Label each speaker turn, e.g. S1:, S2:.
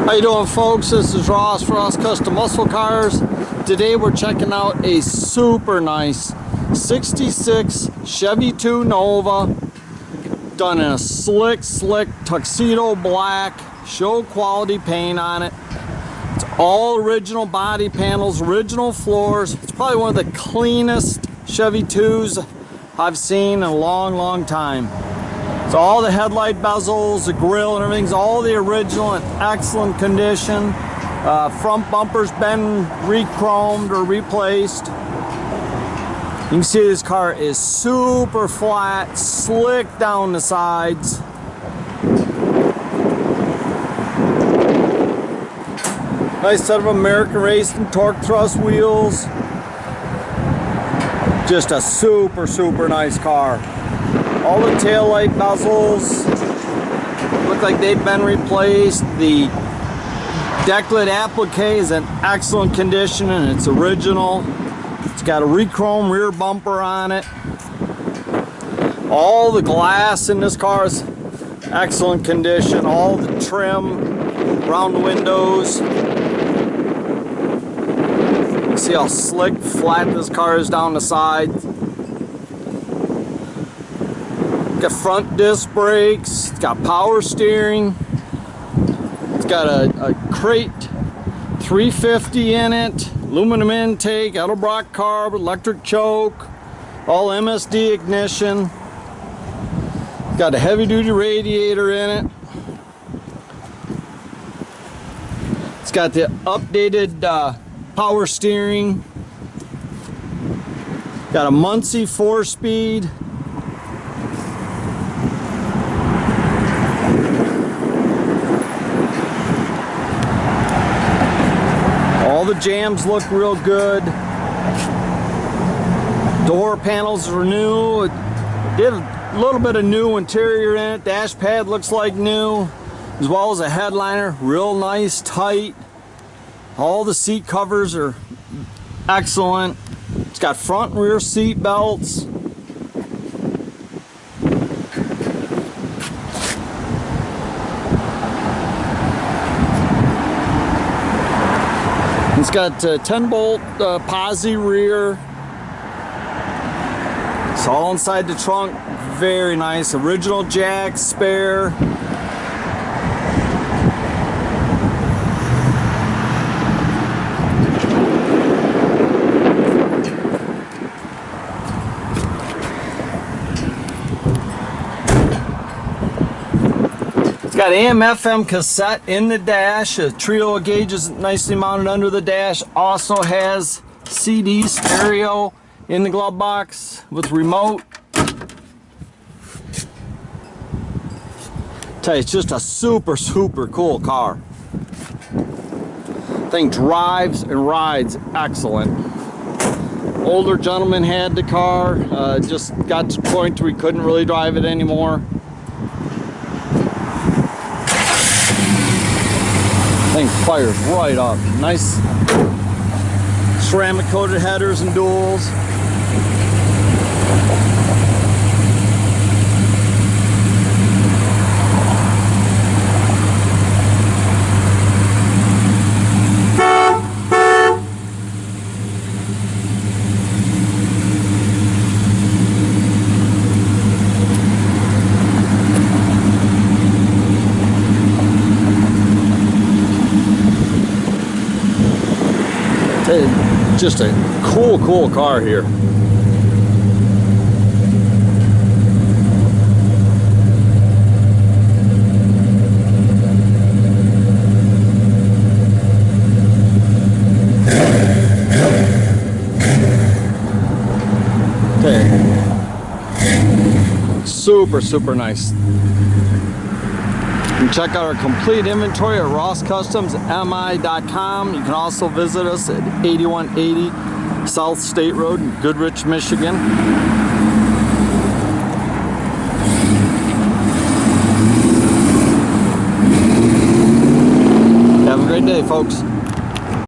S1: How you doing, folks? This is Ross for Ross Custom Muscle Cars. Today we're checking out a super nice 66 Chevy II Nova, done in a slick Tuxedo Black, show quality paint on it. It's all original body panels, original floors. It's probably one of the cleanest Chevy IIs I've seen in a long time. So all the headlight bezels, the grille and everything's all the original in excellent condition. Front bumper's been re-chromed or replaced. You can see this car is super flat, slick down the sides. Nice set of American Racing torque thrust wheels. Just a super nice car. All the taillight bezels look like they've been replaced. The decklid applique is in excellent condition and it's original. It's got a re-chrome rear bumper on it. All the glass in this car is excellent condition. All the trim around the windows. You see how slick, flat this car is down the side. Got front disc brakes, it's got power steering, it's got a crate 350 in it, aluminum intake, Edelbrock carb, electric choke, all MSD ignition. It's got a heavy duty radiator in it. It's got the updated power steering. Got a Muncie 4-speed. All the jams look real good. Door panels are new. It did a little bit of new interior in it. Dash pad looks like new, as well as a headliner, real nice, tight. All the seat covers are excellent. It's got front and rear seat belts. It's got 10-bolt posi rear. It's all inside the trunk. Very nice. Original jack, spare. It's got AM/FM cassette in the dash. A trio gauge is nicely mounted under the dash. Also has CD stereo in the glove box with remote. Tell you, it's just a super cool car. Thing drives and rides excellent. Older gentleman had the car, just got to the point where he couldn't really drive it anymore. Thing fires right up. Nice ceramic coated headers and duals. Just a cool car here. Okay. Super nice. You can check out our complete inventory at rosscustomsmi.com. You can also visit us at 8180 South State Road in Goodrich, Michigan. Have a great day, folks.